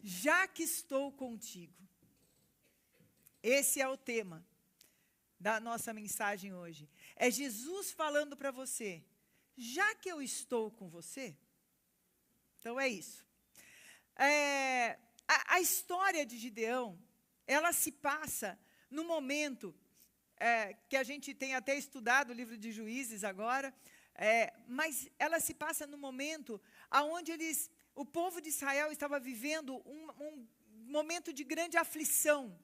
já que estou contigo. Esse é o tema da nossa mensagem hoje. É Jesus falando para você, já que eu estou com você. Então é isso. A história de Gideão, ela se passa no momento que a gente tem até estudado o livro de Juízes agora, mas ela se passa no momento onde o povo de Israel estava vivendo um momento de grande aflição,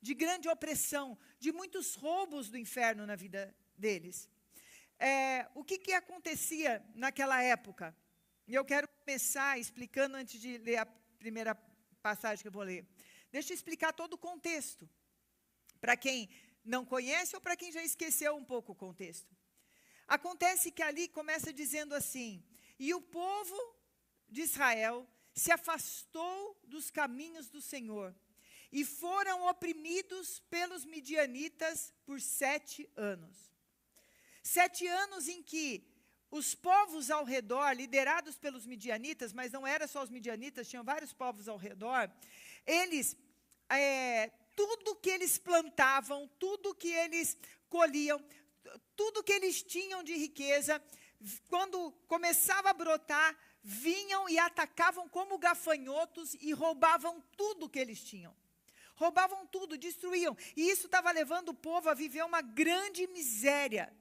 de grande opressão, de muitos roubos do inferno na vida deles. O que acontecia naquela época? E eu quero começar explicando, antes de ler a primeira passagem que eu vou ler. Deixa eu explicar todo o contexto, para quem não conhece ou para quem já esqueceu um pouco o contexto. Acontece que ali começa dizendo assim: e o povo de Israel se afastou dos caminhos do Senhor, e foram oprimidos pelos midianitas por 7 anos. 7 anos em que os povos ao redor, liderados pelos midianitas, mas não era só os midianitas, tinham vários povos ao redor, eles, tudo que eles plantavam, tudo que eles colhiam, tudo que eles tinham de riqueza, quando começava a brotar, vinham e atacavam como gafanhotos e roubavam tudo que eles tinham. Roubavam tudo, destruíam. E isso estava levando o povo a viver uma grande miséria.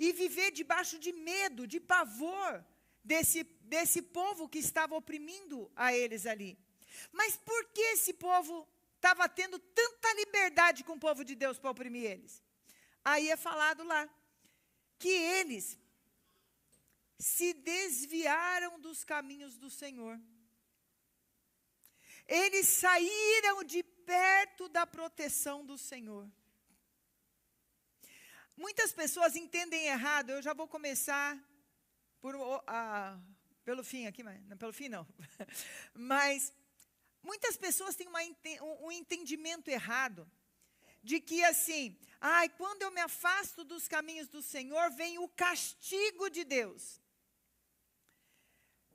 E viver debaixo de medo, de pavor desse povo que estava oprimindo a eles ali. Mas por que esse povo estava tendo tanta liberdade com o povo de Deus para oprimir eles? Aí é falado lá que eles se desviaram dos caminhos do Senhor. Eles saíram de perto da proteção do Senhor. Muitas pessoas entendem errado. Eu já vou começar pelo fim aqui, mas não pelo fim não. Mas muitas pessoas têm um entendimento errado de que assim, quando eu me afasto dos caminhos do Senhor, vem o castigo de Deus.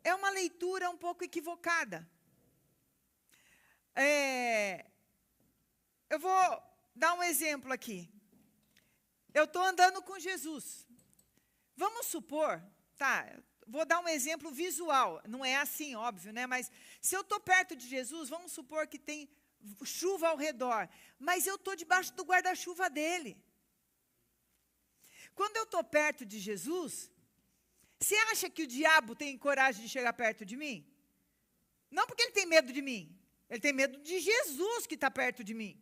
É uma leitura um pouco equivocada. Eu vou dar um exemplo aqui. Eu estou andando com Jesus. Vamos supor, vou dar um exemplo visual. Não é assim, óbvio, né? Mas se eu estou perto de Jesus, vamos supor que tem chuva ao redor. Mas eu estou debaixo do guarda-chuva dele. Quando eu estou perto de Jesus, você acha que o diabo tem coragem de chegar perto de mim? Não porque ele tem medo de mim. Ele tem medo de Jesus que está perto de mim.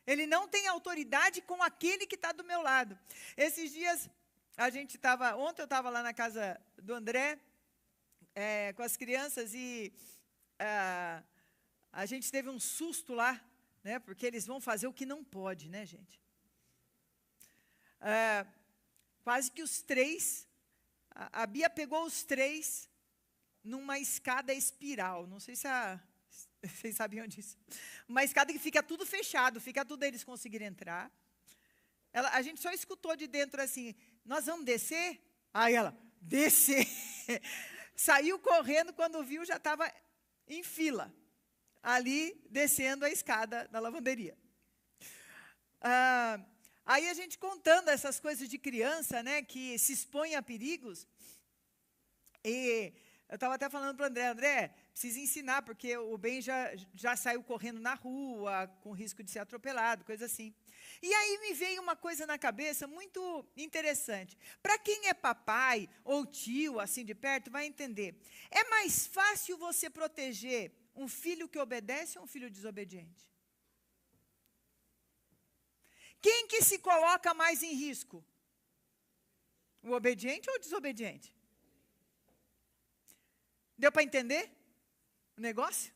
Ele não tem autoridade com aquele que está do meu lado. Esses dias, ontem eu estava lá na casa do André, com as crianças, e a gente teve um susto lá, né, porque eles vão fazer o que não pode, né, gente? Quase que os 3, a Bia pegou os 3 numa escada espiral, não sei se vocês sabiam disso. Uma escada que fica tudo fechado, fica tudo eles conseguirem entrar. A gente só escutou de dentro assim, nós vamos descer? Aí ela, descer. Saiu correndo, quando viu já estava em fila, ali descendo a escada da lavanderia. Aí a gente contando essas coisas de criança, né, que se expõe a perigos, e eu estava até falando para o André, precisa ensinar, porque o Ben já saiu correndo na rua, com risco de ser atropelado, coisa assim. E aí me veio uma coisa na cabeça muito interessante. Para quem é papai ou tio, assim de perto, vai entender. É mais fácil você proteger um filho que obedece ou um filho desobediente? Quem que se coloca mais em risco? O obediente ou o desobediente? Deu para entender o negócio?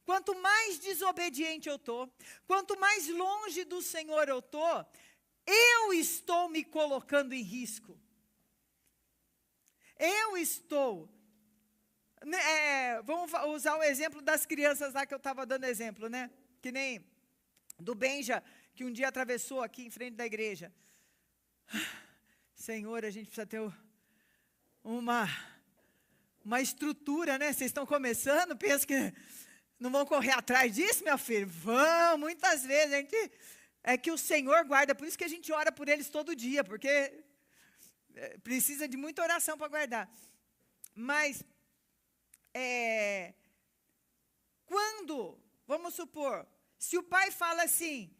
Quanto mais desobediente eu estou, quanto mais longe do Senhor eu estou me colocando em risco. Vamos usar o exemplo das crianças lá que eu estava dando exemplo, né? Que nem do Benja, que um dia atravessou aqui em frente da igreja. Senhor, a gente precisa ter uma estrutura, né? Vocês estão começando, penso que Não vão correr atrás disso, meu filho? Vão, muitas vezes. É que o Senhor guarda, por isso que a gente ora por eles todo dia, porque precisa de muita oração para guardar. Mas, quando, vamos supor, se o pai fala assim,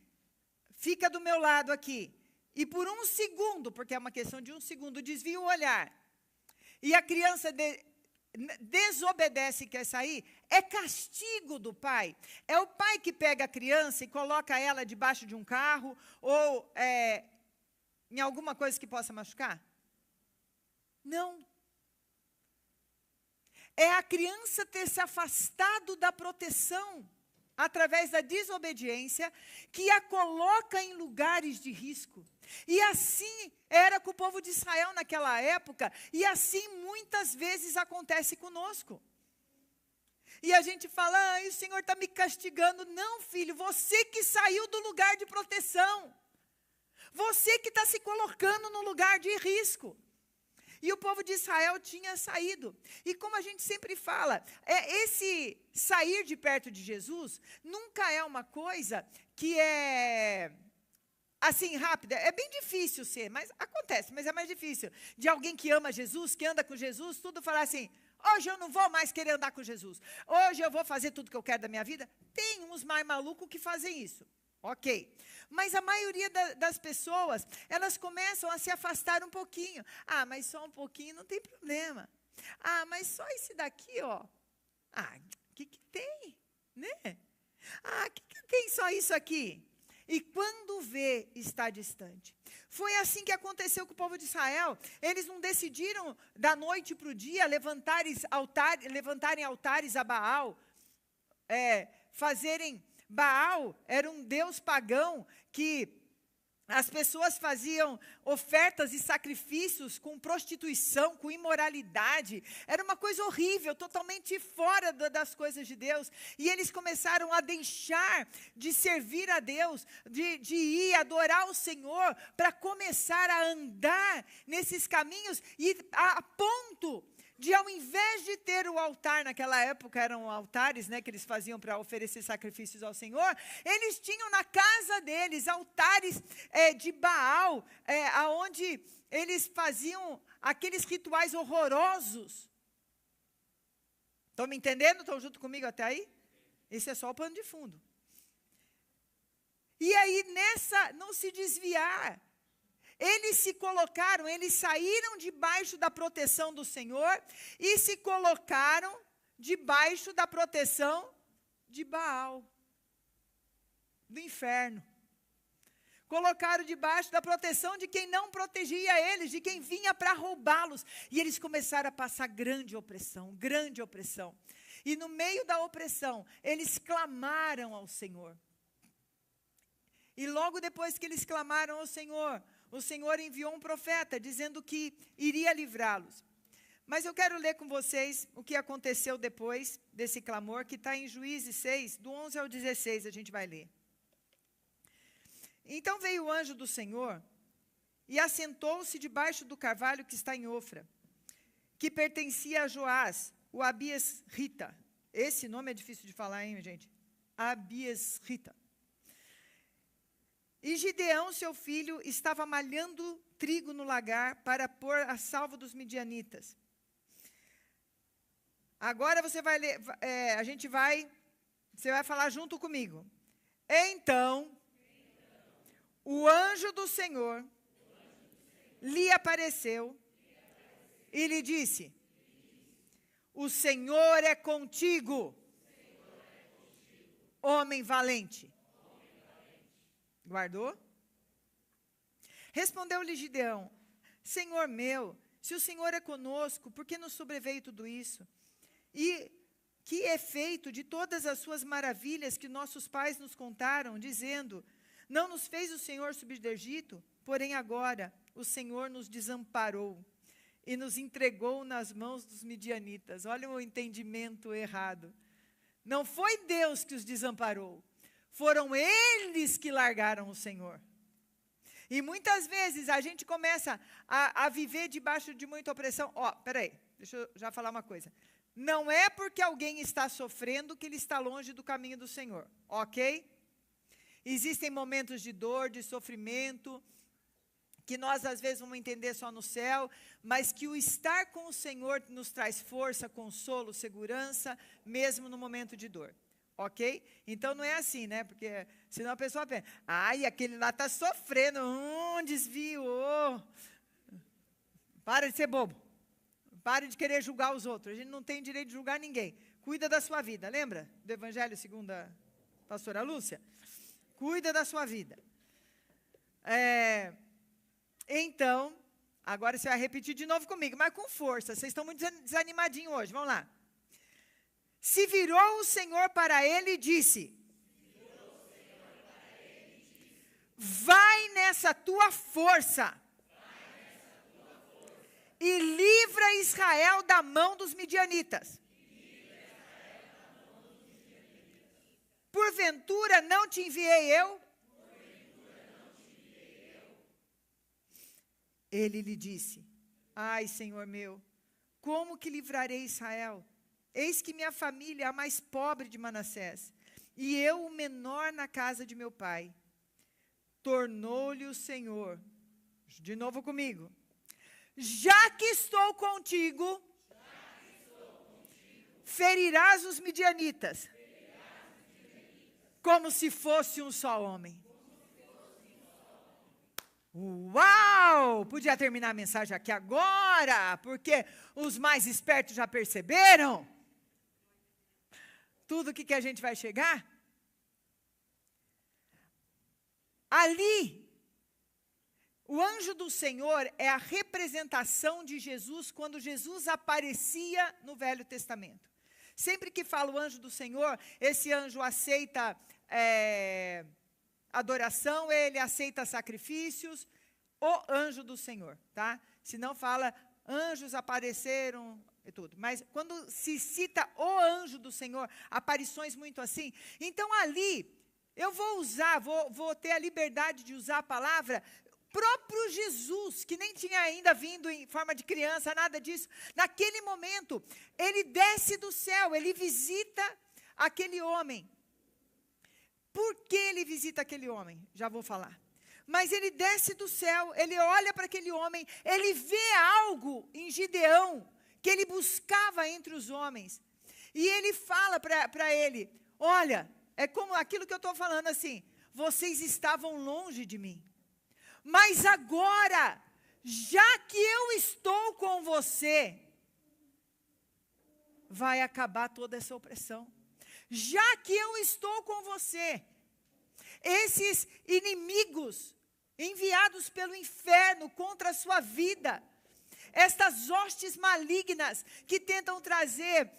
fica do meu lado aqui, e por um segundo, porque é uma questão de um segundo, desvia o olhar, e a criança desobedece e quer sair, é castigo do pai. É o pai que pega a criança e coloca ela debaixo de um carro, ou em alguma coisa que possa machucar? Não. É a criança ter se afastado da proteção, através da desobediência, que a coloca em lugares de risco. E assim era com o povo de Israel naquela época, e assim muitas vezes acontece conosco. E a gente fala, o Senhor está me castigando. Não, filho, você que saiu do lugar de proteção. Você que está se colocando no lugar de risco. E o povo de Israel tinha saído. E como a gente sempre fala, esse sair de perto de Jesus nunca é uma coisa que é assim rápida. É bem difícil ser, mas acontece, mas é mais difícil. De alguém que ama Jesus, que anda com Jesus, tudo falar assim, hoje eu não vou mais querer andar com Jesus. Hoje eu vou fazer tudo que eu quero da minha vida. Tem uns mais malucos que fazem isso. Ok, mas a maioria das pessoas, elas começam a se afastar um pouquinho. Ah, mas só um pouquinho, não tem problema. Ah, mas só esse daqui, ó. Ah, o que tem, né? Ah, o que tem só isso aqui? E quando vê, está distante. Foi assim que aconteceu com o povo de Israel. Eles não decidiram, da noite para o dia, levantarem altares a Baal, fazerem... Baal era um deus pagão que as pessoas faziam ofertas e sacrifícios com prostituição, com imoralidade. Era uma coisa horrível, totalmente fora das coisas de Deus. E eles começaram a deixar de servir a Deus, de ir adorar o Senhor, para começar a andar nesses caminhos, e a ponto de, ao invés de ter o altar, naquela época eram altares, né, que eles faziam para oferecer sacrifícios ao Senhor, eles tinham na casa deles altares de Baal, onde eles faziam aqueles rituais horrorosos. Estão me entendendo? Estão junto comigo até aí? Esse é só o pano de fundo. E aí, não se desviar. Eles se colocaram, eles saíram debaixo da proteção do Senhor e se colocaram debaixo da proteção de Baal, do inferno. Colocaram debaixo da proteção de quem não protegia eles, de quem vinha para roubá-los. E eles começaram a passar grande opressão, grande opressão. E no meio da opressão, eles clamaram ao Senhor. E logo depois que eles clamaram ao Senhor, o Senhor enviou um profeta dizendo que iria livrá-los. Mas eu quero ler com vocês o que aconteceu depois desse clamor, que está em Juízes 6, do 11 ao 16, a gente vai ler. Então veio o anjo do Senhor e assentou-se debaixo do carvalho que está em Ofra, que pertencia a Joás, o Abiesrita. Esse nome é difícil de falar, hein, gente? Abiesrita. E Gideão, seu filho, estava malhando trigo no lagar para pôr a salvo dos midianitas. Agora você vai ler, você vai falar junto comigo. Então, o anjo do Senhor lhe apareceu e lhe disse: o Senhor é contigo, homem valente. Guardou? Respondeu-lhe Gideão: Senhor meu, se o Senhor é conosco, por que nos sobreveio tudo isso? E que é feito de todas as suas maravilhas que nossos pais nos contaram, dizendo: não nos fez o Senhor subir do Egito? Porém agora o Senhor nos desamparou e nos entregou nas mãos dos midianitas. Olha o entendimento errado. Não foi Deus que os desamparou. Foram eles que largaram o Senhor. E muitas vezes a gente começa a viver debaixo de muita opressão. Peraí, deixa eu já falar uma coisa. Não é porque alguém está sofrendo que ele está longe do caminho do Senhor, ok? Existem momentos de dor, de sofrimento, que nós às vezes vamos entender só no céu, mas que o estar com o Senhor nos traz força, consolo, segurança, mesmo no momento de dor, ok? Então não é assim, né? Porque senão a pessoa pensa, ai, aquele lá está sofrendo, desviou. Para de ser bobo. Pare de querer julgar os outros. A gente não tem direito de julgar ninguém. Cuida da sua vida. Lembra do Evangelho segundo a pastora Lúcia? Cuida da sua vida. Então, agora você vai repetir de novo comigo, mas com força. Vocês estão muito desanimadinhos hoje. Vamos lá. Se virou o Senhor para ele e disse: vai nessa tua força. E livra Israel da mão dos midianitas. Porventura não te enviei eu? Ele lhe disse: ai, Senhor meu, como que livrarei Israel? Eis que minha família é a mais pobre de Manassés, e eu o menor na casa de meu pai. Tornou-lhe o Senhor, de novo comigo, já que estou contigo, ferirás os midianitas, como se fosse um só homem. Uau! Podia terminar a mensagem aqui agora, porque os mais espertos já perceberam tudo que a gente vai chegar. Ali, o anjo do Senhor é a representação de Jesus quando Jesus aparecia no Velho Testamento. Sempre que fala o anjo do Senhor, esse anjo aceita adoração, ele aceita sacrifícios, o anjo do Senhor, tá? Se não fala, anjos apareceram e tudo. Mas quando se cita o anjo do Senhor, aparições muito assim, então ali, eu vou ter a liberdade de usar a palavra próprio Jesus, que nem tinha ainda vindo em forma de criança, nada disso. Naquele momento, ele desce do céu, ele visita aquele homem. Por que ele visita aquele homem? Já vou falar. Mas ele desce do céu, ele olha para aquele homem, ele vê algo em Gideão, que ele buscava entre os homens. E ele fala para ele, olha, é como aquilo que eu estou falando assim, vocês estavam longe de mim. Mas agora, já que eu estou com você, vai acabar toda essa opressão. Já que eu estou com você, esses inimigos enviados pelo inferno contra a sua vida, estas hostes malignas que tentam trazer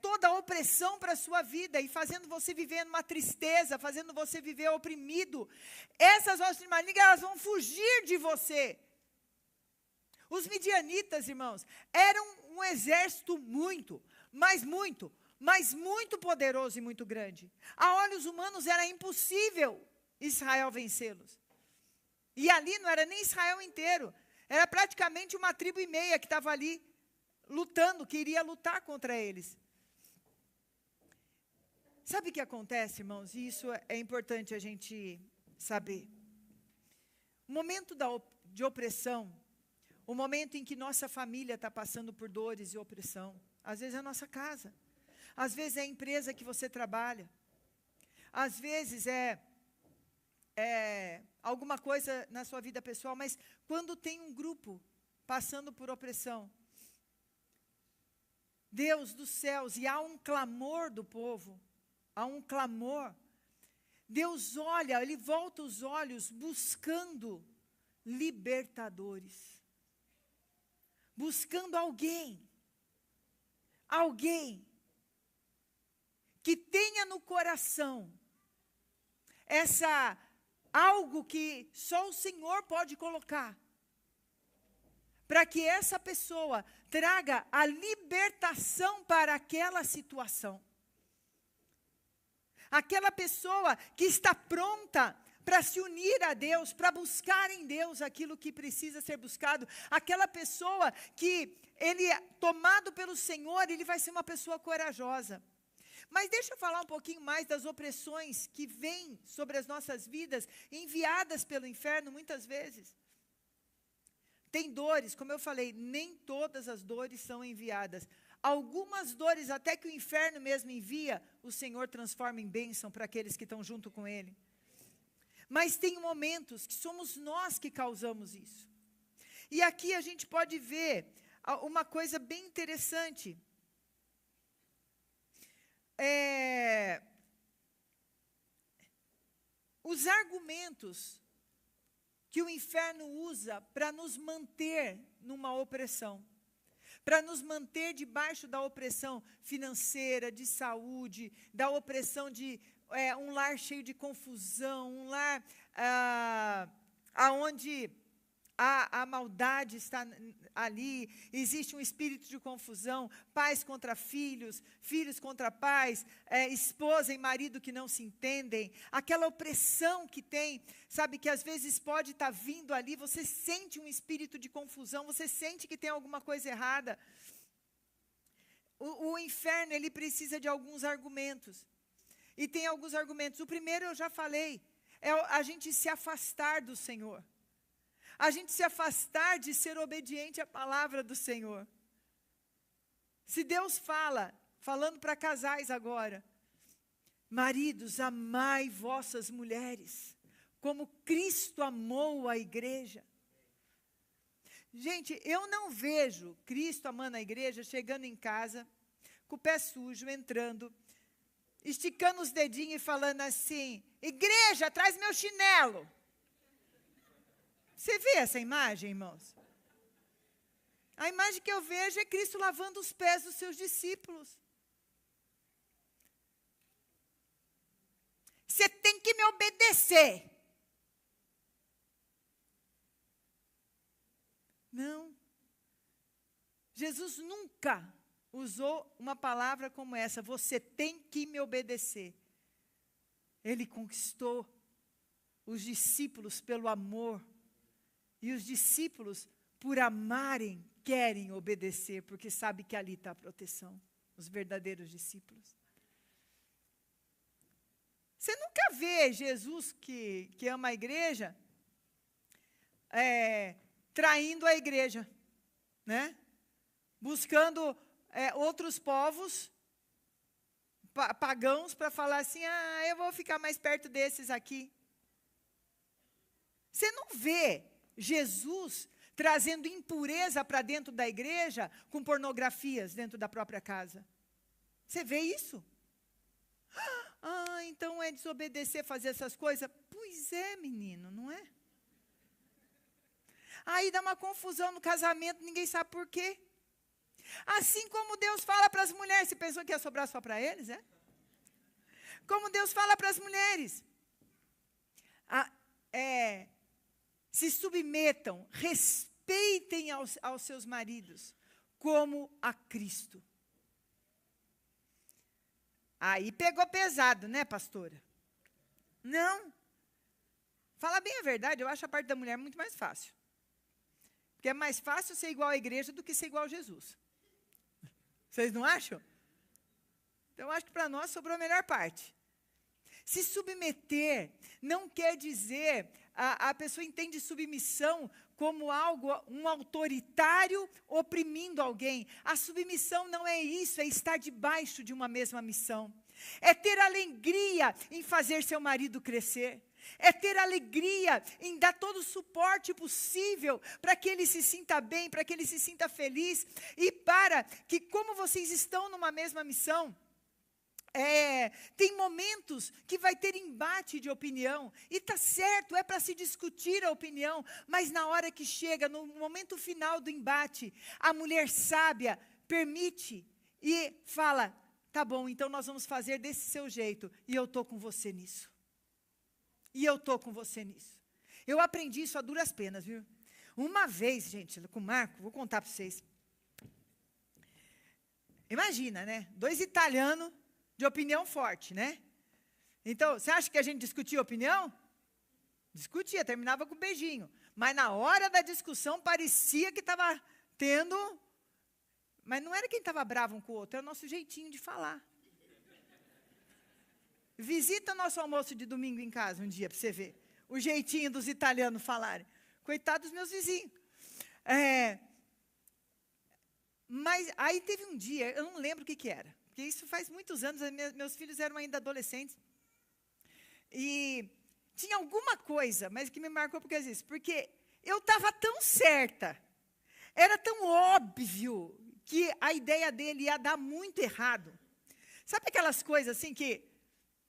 toda a opressão para a sua vida e fazendo você viver numa tristeza, fazendo você viver oprimido, essas hostes malignas, elas vão fugir de você. Os midianitas, irmãos, eram um exército muito poderoso e muito grande. A olhos humanos era impossível Israel vencê-los. E ali não era nem Israel inteiro, era praticamente uma tribo e meia que estava ali lutando, que iria lutar contra eles. Sabe o que acontece, irmãos? E isso é importante a gente saber. O momento de opressão, o momento em que nossa família está passando por dores e opressão, às vezes é a nossa casa, às vezes é a empresa que você trabalha, às vezes é alguma coisa na sua vida pessoal, mas quando tem um grupo passando por opressão, Deus dos céus, e há um clamor do povo, há um clamor, Deus olha, Ele volta os olhos buscando libertadores, buscando alguém que tenha no coração algo que só o Senhor pode colocar, para que essa pessoa traga a libertação para aquela situação. Aquela pessoa que está pronta para se unir a Deus, para buscar em Deus aquilo que precisa ser buscado. Aquela pessoa que ele, tomado pelo Senhor, ele vai ser uma pessoa corajosa. Mas deixa eu falar um pouquinho mais das opressões que vêm sobre as nossas vidas, enviadas pelo inferno muitas vezes. Tem dores, como eu falei, nem todas as dores são enviadas. Algumas dores, até que o inferno mesmo envia, o Senhor transforma em bênção para aqueles que estão junto com Ele. Mas tem momentos que somos nós que causamos isso. E aqui a gente pode ver uma coisa bem interessante. Os argumentos que o inferno usa para nos manter numa opressão, para nos manter debaixo da opressão financeira, de saúde, da opressão de um lar cheio de confusão, um lar onde a maldade está ali, existe um espírito de confusão, pais contra filhos, filhos contra pais, esposa e marido que não se entendem, aquela opressão que tem, sabe, que às vezes pode estar vindo ali, você sente um espírito de confusão, você sente que tem alguma coisa errada. O inferno, ele precisa de alguns argumentos, e tem alguns argumentos. O primeiro eu já falei, é a gente se afastar do Senhor. A gente se afastar de ser obediente à palavra do Senhor. Se Deus falando para casais agora, maridos, amai vossas mulheres, como Cristo amou a igreja. Gente, eu não vejo Cristo amando a igreja, chegando em casa, com o pé sujo, entrando, esticando os dedinhos e falando assim, igreja, traz meu chinelo. Você vê essa imagem, irmãos? A imagem que eu vejo é Cristo lavando os pés dos seus discípulos. Você tem que me obedecer. Não. Jesus nunca usou uma palavra como essa, você tem que me obedecer. Ele conquistou os discípulos pelo amor. E os discípulos, por amarem, querem obedecer, porque sabem que ali está a proteção. Os verdadeiros discípulos. Você nunca vê Jesus, que ama a igreja, traindo a igreja, né? Buscando outros povos, pagãos, para falar assim, eu vou ficar mais perto desses aqui. Você não vê Jesus trazendo impureza para dentro da igreja com pornografias dentro da própria casa. Você vê isso? Então é desobedecer, fazer essas coisas? Pois é, menino, não é? Aí dá uma confusão no casamento, ninguém sabe por quê. Assim como Deus fala para as mulheres, você pensou que ia sobrar só para eles, é? Como Deus fala para as mulheres, se submetam, respeitem aos seus maridos, como a Cristo. Aí pegou pesado, né, pastora? Não. Fala bem a verdade, eu acho a parte da mulher muito mais fácil. Porque é mais fácil ser igual à igreja do que ser igual a Jesus. Vocês não acham? Então, eu acho que para nós sobrou a melhor parte. Se submeter não quer dizer, a pessoa entende submissão como algo, um autoritário oprimindo alguém. A submissão não é isso, é estar debaixo de uma mesma missão. É ter alegria em fazer seu marido crescer. É ter alegria em dar todo o suporte possível para que ele se sinta bem, para que ele se sinta feliz. E para que, como vocês estão numa mesma missão, tem momentos que vai ter embate de opinião, e está certo, é para se discutir a opinião, mas na hora que chega, no momento final do embate, a mulher sábia permite e fala, tá bom, então nós vamos fazer desse seu jeito, e eu estou com você nisso. E eu estou com você nisso. Eu aprendi isso a duras penas, viu? Uma vez, gente, com o Marco, vou contar para vocês. Imagina, né? 2 italianos, de opinião forte, né? Então, você acha que a gente discutia opinião? Discutia, terminava com beijinho. Mas na hora da discussão parecia que estava tendo... Mas não era quem estava bravo um com o outro, era o nosso jeitinho de falar. Visita nosso almoço de domingo em casa um dia, para você ver. O jeitinho dos italianos falarem. Coitados dos meus vizinhos. Mas aí teve um dia, eu não lembro o que era. Porque isso faz muitos anos, meus filhos eram ainda adolescentes. E tinha alguma coisa, mas que me marcou por causa disso. Porque eu estava tão certa. Era tão óbvio que a ideia dele ia dar muito errado. Sabe aquelas coisas assim que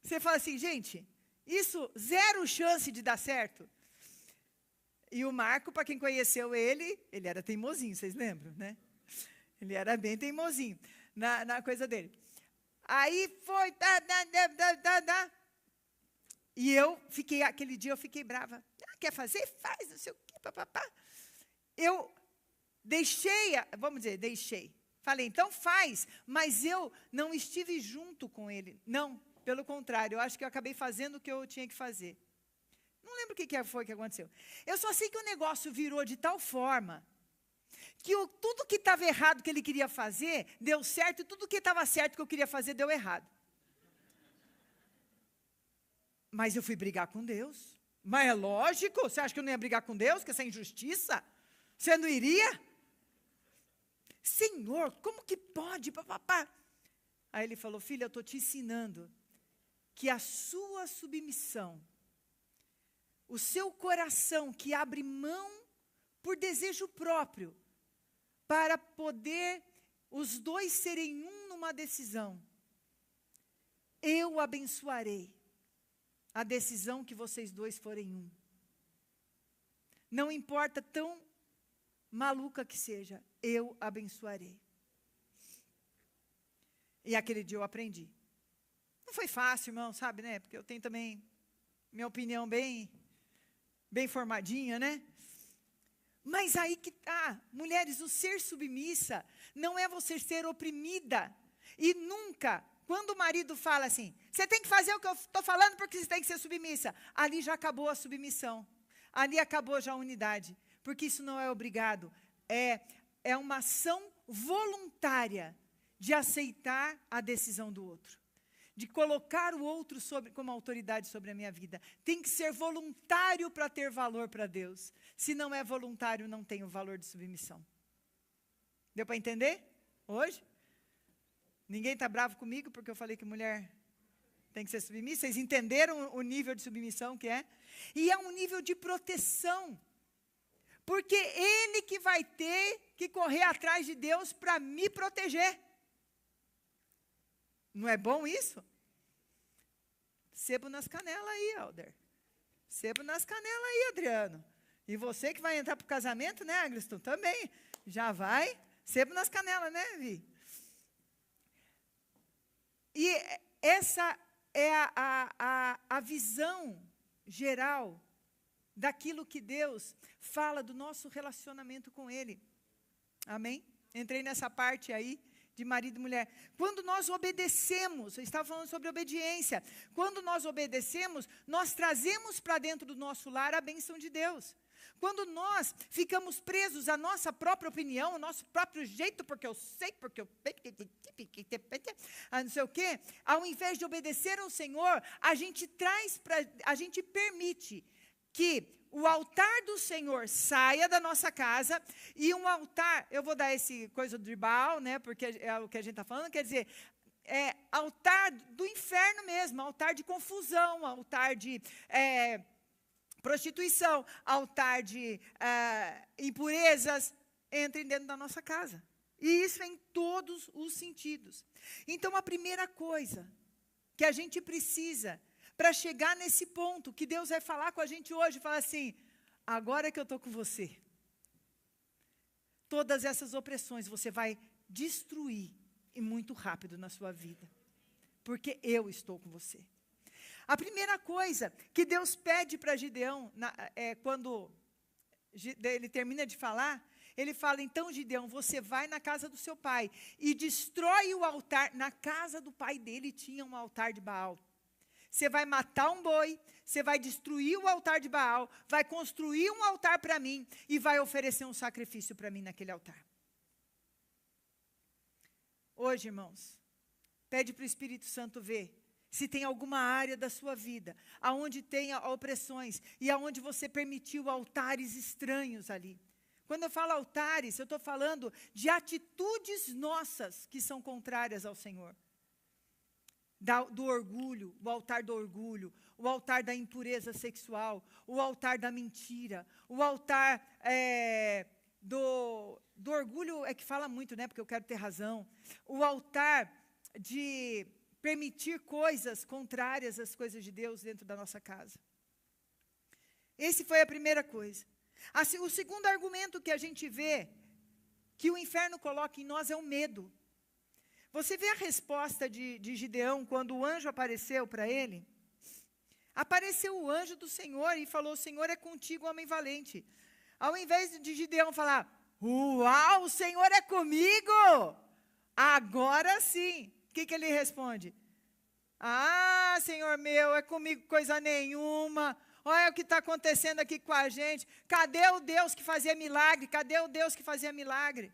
você fala assim, gente, isso zero chance de dar certo? E o Marco, para quem conheceu ele era teimosinho, vocês lembram, né? Ele era bem teimosinho na coisa dele. Aí foi, e aquele dia eu fiquei brava. Quer fazer? Faz, não sei o quê, papapá. Eu deixei. Falei, então faz, mas eu não estive junto com ele. Não, pelo contrário, eu acho que eu acabei fazendo o que eu tinha que fazer. Não lembro o que foi que aconteceu. Eu só sei que o negócio virou de tal forma que tudo que estava errado que ele queria fazer, deu certo, e tudo que estava certo que eu queria fazer, deu errado. Mas eu fui brigar com Deus. Mas é lógico, você acha que eu não ia brigar com Deus, que essa injustiça? Você não iria? Senhor, como que pode, papapá? Aí ele falou, filha, eu estou te ensinando que a sua submissão, o seu coração que abre mão por desejo próprio, para poder os dois serem um numa decisão, eu abençoarei a decisão que vocês dois forem um. Não importa tão maluca que seja, eu abençoarei. E aquele dia eu aprendi. Não foi fácil, irmão, sabe, né? Porque eu tenho também minha opinião bem formadinha, né? Mas aí que tá, mulheres, o ser submissa não é você ser oprimida. E nunca, quando o marido fala assim, você tem que fazer o que eu estou falando porque você tem que ser submissa. Ali já acabou a submissão. Ali acabou já a unidade. Porque isso não é obrigado. É uma ação voluntária de aceitar a decisão do outro. De colocar o outro como autoridade sobre a minha vida. Tem que ser voluntário para ter valor para Deus. Se não é voluntário, não tem o valor de submissão. Deu para entender? Hoje? Ninguém está bravo comigo porque eu falei que mulher tem que ser submissa? Vocês entenderam o nível de submissão que é? E é um nível de proteção. Porque ele que vai ter que correr atrás de Deus para me proteger. Não é bom isso? Sebo nas canelas aí, Alder. Sebo nas canelas aí, Adriano. E você que vai entrar para o casamento, né, Agriston? Também. Já vai. Sebo nas canelas, né, Vi? E essa é a visão geral daquilo que Deus fala do nosso relacionamento com Ele. Amém? Entrei nessa parte aí de marido e mulher. Quando nós obedecemos, eu estava falando sobre obediência. Quando nós obedecemos, nós trazemos para dentro do nosso lar a bênção de Deus. Quando nós ficamos presos à nossa própria opinião, ao nosso próprio jeito, porque eu sei, porque eu... não sei o quê, ao invés de obedecer ao Senhor, a gente permite que o altar do Senhor saia da nossa casa e um altar, eu vou dar esse coisa do Baal, né, porque é o que a gente está falando, quer dizer, altar do inferno mesmo, altar de confusão, altar de prostituição, altar de impurezas, entrem dentro da nossa casa. E isso é em todos os sentidos. Então, a primeira coisa que a gente precisa para chegar nesse ponto que Deus vai falar com a gente hoje, falar assim, agora que eu estou com você, todas essas opressões você vai destruir e muito rápido na sua vida, porque eu estou com você. A primeira coisa que Deus pede para Gideão, quando ele termina de falar, ele fala, então Gideão, você vai na casa do seu pai e destrói o altar. Na casa do pai dele tinha um altar de Baal. você vai matar um boi, você vai destruir o altar de Baal, vai construir um altar para mim e vai oferecer um sacrifício para mim naquele altar. Hoje, irmãos, pede para o Espírito Santo ver se tem alguma área da sua vida, aonde tenha opressões e aonde você permitiu altares estranhos ali. Quando eu falo altares, eu estou falando de atitudes nossas que são contrárias ao Senhor. Do orgulho, o altar do orgulho, o altar da impureza sexual, o altar da mentira, o altar do orgulho é que fala muito, né? Porque eu quero ter razão. O altar de permitir coisas contrárias às coisas de Deus dentro da nossa casa. Esse foi a primeira coisa. O segundo argumento que a gente vê, que o inferno coloca em nós, é o medo. Você vê a resposta de Gideão, quando o anjo apareceu para ele? Apareceu o anjo do Senhor e falou, o Senhor é contigo, homem valente. Ao invés de Gideão falar, uau, o Senhor é comigo, agora sim. O que ele responde? Ah, Senhor meu, é comigo coisa nenhuma. Olha o que está acontecendo aqui com a gente. Cadê o Deus que fazia milagre? Cadê o Deus que fazia milagre?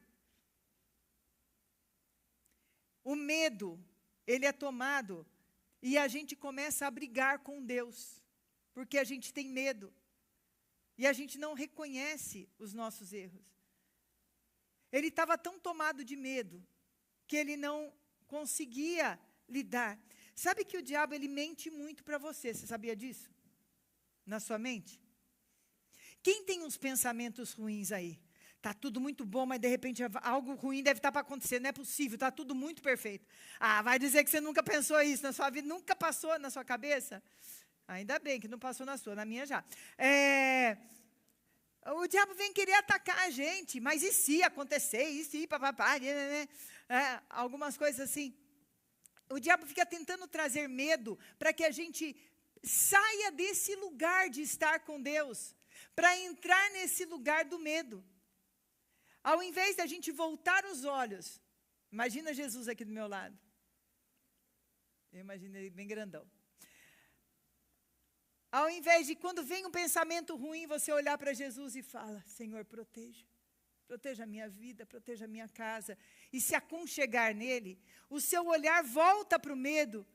O medo, ele é tomado e a gente começa a brigar com Deus, porque a gente tem medo e a gente não reconhece os nossos erros. Ele estava tão tomado de medo que ele não conseguia lidar. Sabe que o diabo, ele mente muito para você, você sabia disso? Na sua mente? Quem tem uns pensamentos ruins aí? Está tudo muito bom, mas de repente algo ruim deve estar para acontecer, não é possível, está tudo muito perfeito. Ah, vai dizer que você nunca pensou isso na sua vida, nunca passou na sua cabeça? Ainda bem que não passou na sua, na minha já. O diabo vem querer atacar a gente, mas e se acontecer, e se papapá, né? Algumas coisas assim. O diabo fica tentando trazer medo para que a gente saia desse lugar de estar com Deus, para entrar nesse lugar do medo. Ao invés da gente voltar os olhos, imagina Jesus aqui do meu lado. Eu imagino ele bem grandão. Ao invés de, quando vem um pensamento ruim, você olhar para Jesus e fala, Senhor, proteja a minha vida, proteja a minha casa, e se aconchegar nele, o seu olhar volta para o medo.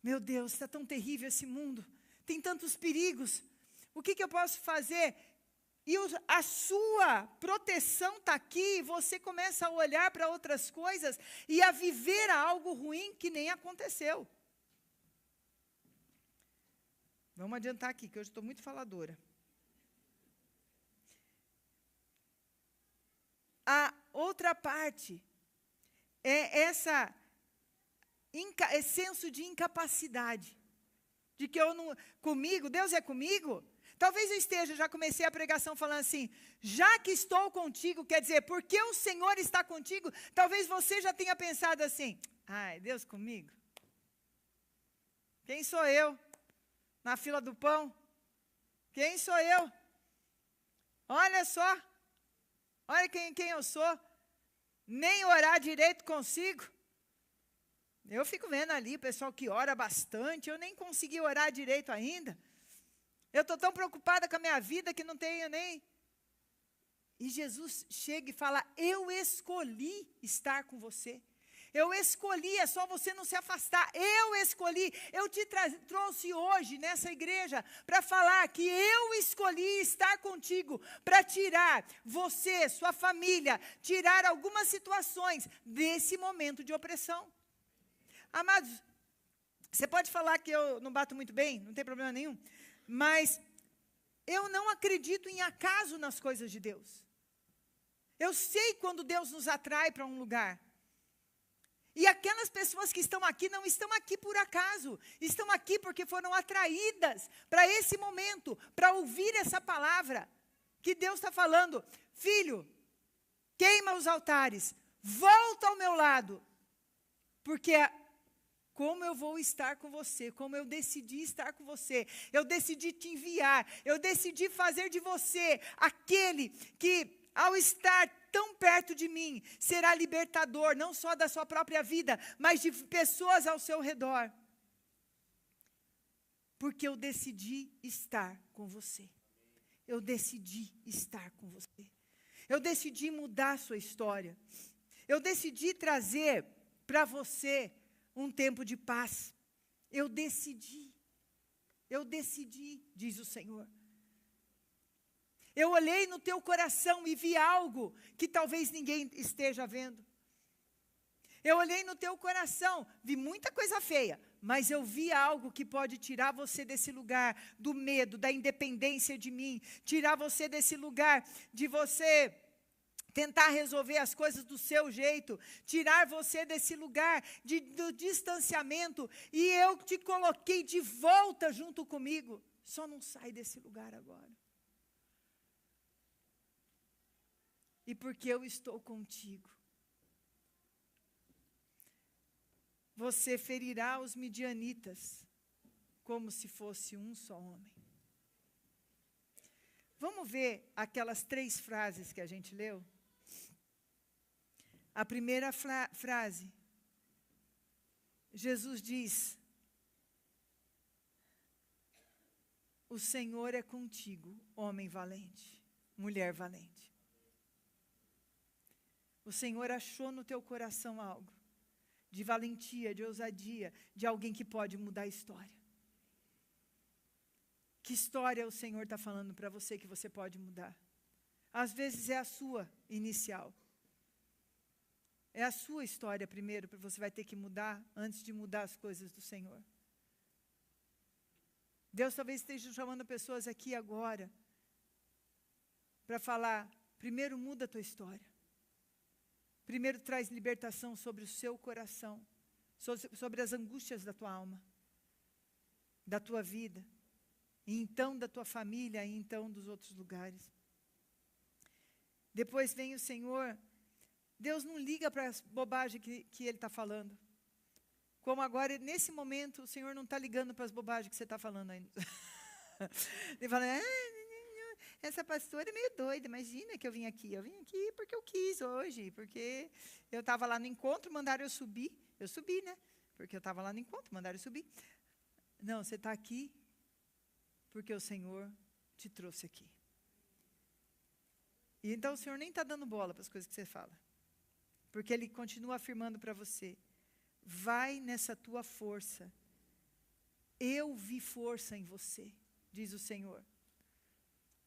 Meu Deus, está tão terrível esse mundo, tem tantos perigos, o que eu posso fazer? E a sua proteção está aqui, e você começa a olhar para outras coisas e a viver algo ruim que nem aconteceu. Vamos adiantar aqui, que hoje estou muito faladora. A outra parte é esse senso de incapacidade, de que Deus é comigo. Talvez eu esteja, já comecei a pregação falando assim, já que estou contigo, quer dizer, porque o Senhor está contigo, talvez você já tenha pensado assim, ai, Deus comigo? Quem sou eu? Na fila do pão? Quem sou eu? Olha só, olha quem eu sou, nem orar direito consigo. Eu fico vendo ali o pessoal que ora bastante, eu nem consegui orar direito ainda. Eu estou tão preocupada com a minha vida que não tenho nem... E Jesus chega e fala, eu escolhi estar com você. Eu escolhi, é só você não se afastar. Eu escolhi, eu te trouxe hoje nessa igreja para falar que eu escolhi estar contigo para tirar você, sua família, tirar algumas situações desse momento de opressão. Amados, você pode falar que eu não bato muito bem, não tem problema nenhum, mas eu não acredito em acaso nas coisas de Deus. Eu sei quando Deus nos atrai para um lugar. E aquelas pessoas que estão aqui não estão aqui por acaso, estão aqui porque foram atraídas para esse momento, para ouvir essa palavra que Deus está falando. Filho, queima os altares, volta ao meu lado, porque como eu vou estar com você, como eu decidi estar com você, eu decidi te enviar, eu decidi fazer de você aquele que, ao estar tão perto de mim, será libertador, não só da sua própria vida, mas de pessoas ao seu redor. porque eu decidi estar com você. Eu decidi estar com você. Eu decidi mudar a sua história. Eu decidi trazer para você um tempo de paz. Eu decidi, diz o Senhor. Eu olhei no teu coração e vi algo que talvez ninguém esteja vendo. Eu olhei no teu coração, vi muita coisa feia, mas eu vi algo que pode tirar você desse lugar do medo, da independência de mim, tirar você desse lugar de você tentar resolver as coisas do seu jeito, tirar você desse lugar do distanciamento, e eu te coloquei de volta junto comigo. Só não sai desse lugar agora. E porque eu estou contigo, você ferirá os midianitas como se fosse um só homem. Vamos ver aquelas 3 frases que a gente leu? A primeira frase, Jesus diz: o Senhor é contigo, homem valente, mulher valente. O Senhor achou no teu coração algo de valentia, de ousadia, de alguém que pode mudar a história. Que história o Senhor está falando para você que você pode mudar? Às vezes é a sua inicial. É a sua história primeiro, que você vai ter que mudar antes de mudar as coisas do Senhor. Deus talvez esteja chamando pessoas aqui agora para falar, primeiro muda a tua história. Primeiro traz libertação sobre o seu coração, sobre as angústias da tua alma, da tua vida, e então da tua família, e então dos outros lugares. Depois vem o Senhor. Deus não liga para as bobagens que Ele está falando. Como agora, nesse momento, o Senhor não está ligando para as bobagens que você está falando ainda. Ele fala, essa pastora é meio doida, imagina que eu vim aqui. Eu vim aqui porque eu quis hoje, porque eu estava lá no encontro, mandaram eu subir. Eu subi, né? Porque eu estava lá no encontro, mandaram eu subir. Não, você está aqui porque o Senhor te trouxe aqui. E então o Senhor nem está dando bola para as coisas que você fala. Porque Ele continua afirmando para você, vai nessa tua força. Eu vi força em você, diz o Senhor.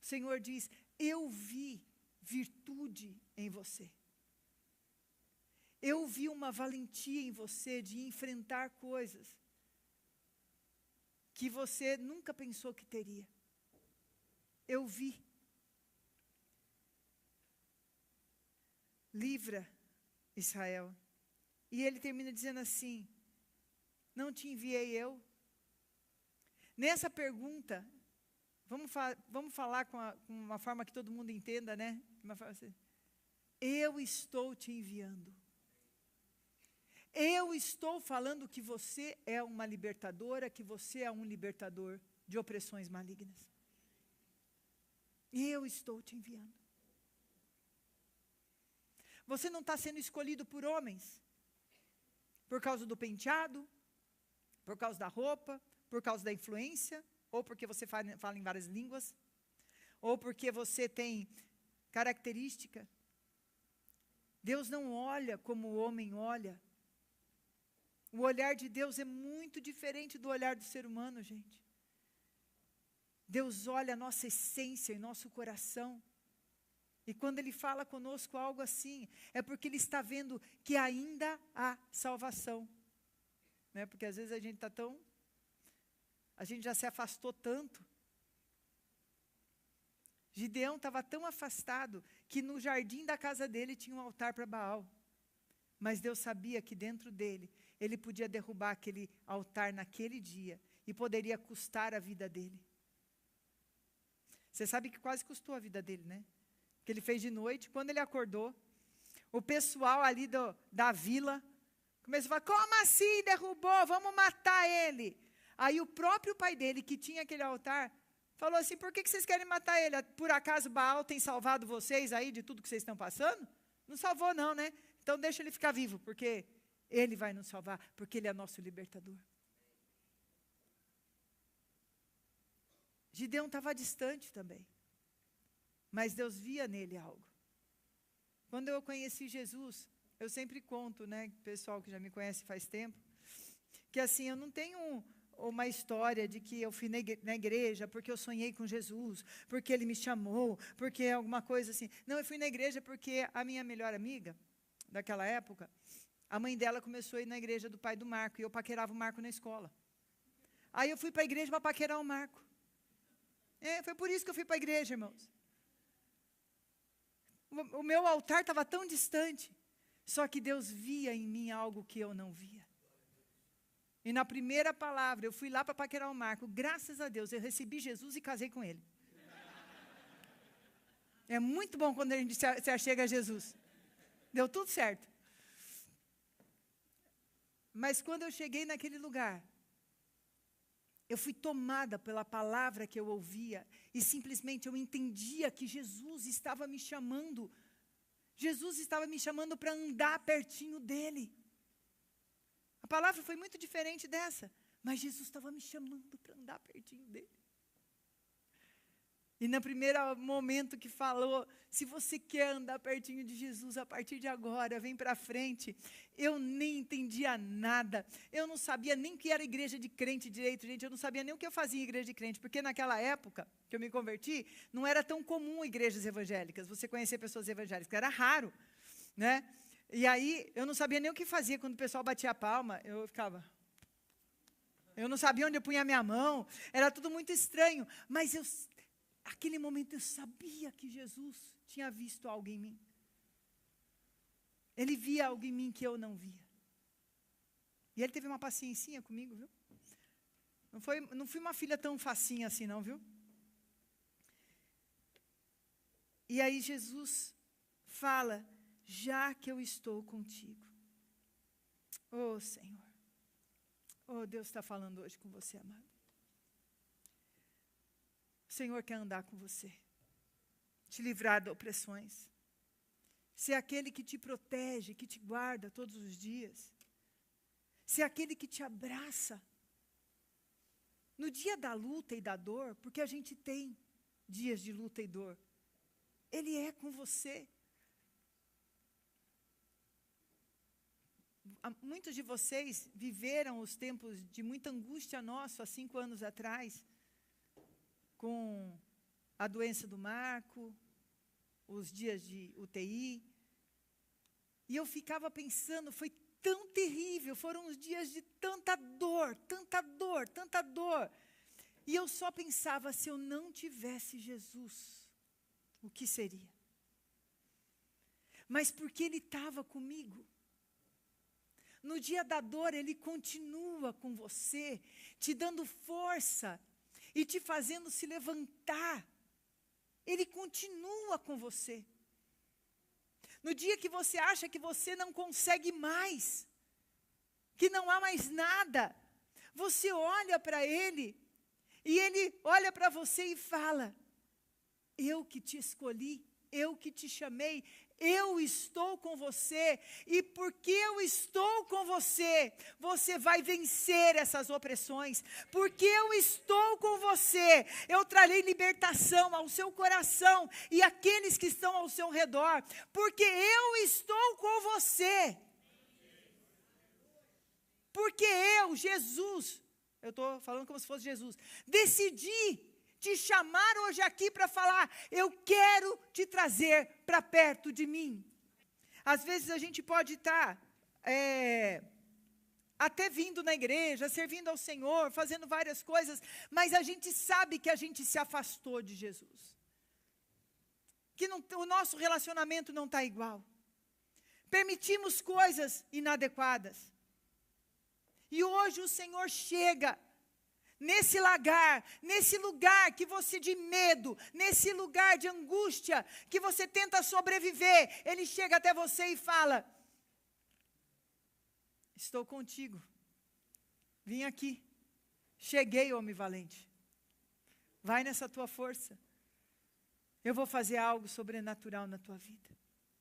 O Senhor diz, eu vi virtude em você. Eu vi uma valentia em você de enfrentar coisas que você nunca pensou que teria. Eu vi. Livra Israel. E ele termina dizendo assim, não te enviei eu? Nessa pergunta, vamos falar com uma forma que todo mundo entenda, né? Assim, eu estou te enviando. Eu estou falando que você é uma libertadora, que você é um libertador de opressões malignas. Eu estou te enviando. Você não está sendo escolhido por homens, por causa do penteado, por causa da roupa, por causa da influência, ou porque você fala em várias línguas, ou porque você tem característica. Deus não olha como o homem olha. O olhar de Deus é muito diferente do olhar do ser humano, gente. Deus olha a nossa essência e nosso coração. E quando Ele fala conosco algo assim, é porque Ele está vendo que ainda há salvação. Né? Porque às vezes a gente já se afastou tanto. Gideão estava tão afastado que no jardim da casa dele tinha um altar para Baal. Mas Deus sabia que dentro dele, ele podia derrubar aquele altar naquele dia e poderia custar a vida dele. Você sabe que quase custou a vida dele, né? Que ele fez de noite, quando ele acordou, o pessoal ali da vila começou a falar, como assim derrubou? Vamos matar ele. Aí o próprio pai dele, que tinha aquele altar, falou assim, por que vocês querem matar ele? Por acaso Baal tem salvado vocês aí de tudo que vocês estão passando? Não salvou não, né? Então deixa ele ficar vivo, porque ele vai nos salvar, porque ele é nosso libertador. Gideão estava distante também. Mas Deus via nele algo. Quando eu conheci Jesus, eu sempre conto, né, pessoal que já me conhece faz tempo, que assim, eu não tenho uma história de que eu fui na igreja porque eu sonhei com Jesus, porque Ele me chamou, porque alguma coisa assim. Não, eu fui na igreja porque a minha melhor amiga, daquela época, a mãe dela começou a ir na igreja do pai do Marco, e eu paquerava o Marco na escola. Aí eu fui para a igreja para paquerar o Marco. Foi por isso que eu fui para a igreja, irmãos. O meu altar estava tão distante, só que Deus via em mim algo que eu não via. E na primeira palavra, eu fui lá para paquerar o Marco. Graças a Deus, eu recebi Jesus e casei com ele. É muito bom quando a gente se achega a Jesus. Deu tudo certo. Mas quando eu cheguei naquele lugar, eu fui tomada pela palavra que eu ouvia. E simplesmente eu entendia que Jesus estava me chamando. Jesus estava me chamando para andar pertinho dele. A palavra foi muito diferente dessa, mas Jesus estava me chamando para andar pertinho dele. E no primeiro momento que falou, se você quer andar pertinho de Jesus, a partir de agora, vem para frente. Eu nem entendia nada, eu não sabia nem o que era igreja de crente direito, gente, eu não sabia nem o que eu fazia em igreja de crente, porque naquela época que eu me converti, não era tão comum igrejas evangélicas, você conhecer pessoas evangélicas, era raro, né? E aí, eu não sabia nem o que fazia quando o pessoal batia a palma, eu não sabia onde eu punha a minha mão, era tudo muito estranho, mas aquele momento eu sabia que Jesus tinha visto algo em mim. Ele via algo em mim que eu não via. E ele teve uma paciência comigo, viu? Não fui uma filha tão facinha assim não, viu? E aí Jesus fala, já que eu estou contigo. Oh, Senhor. Oh, Deus está falando hoje com você, amado. O Senhor quer andar com você. Te livrar de opressões. Ser aquele que te protege, que te guarda todos os dias. Ser aquele que te abraça. No dia da luta e da dor, porque a gente tem dias de luta e dor. Ele é com você. Muitos de vocês viveram os tempos de muita angústia nossa há 5 anos atrás, com a doença do Marco, os dias de UTI. E eu ficava pensando, foi tão terrível, foram os dias de tanta dor, tanta dor, tanta dor. E eu só pensava, se eu não tivesse Jesus, o que seria? Mas porque Ele estava comigo. No dia da dor, Ele continua com você, te dando força e te fazendo se levantar. Ele continua com você. No dia que você acha que você não consegue mais, que não há mais nada, você olha para Ele, e Ele olha para você e fala, eu que te escolhi, eu que te chamei, eu estou com você, e porque eu estou com você, você vai vencer essas opressões, porque eu estou com você, eu trarei libertação ao seu coração, e àqueles que estão ao seu redor, porque eu estou com você, porque eu, Jesus, eu estou falando como se fosse Jesus, decidi te chamar hoje aqui para falar, eu quero te trazer para perto de mim. Às vezes a gente pode estar até vindo na igreja, servindo ao Senhor, fazendo várias coisas, mas a gente sabe que a gente se afastou de Jesus. Que o nosso relacionamento não está igual. Permitimos coisas inadequadas. E hoje o Senhor chega nesse lugar que você de medo, nesse lugar de angústia, que você tenta sobreviver, Ele chega até você e fala, estou contigo, vim aqui, cheguei, homem valente, vai nessa tua força, eu vou fazer algo sobrenatural na tua vida.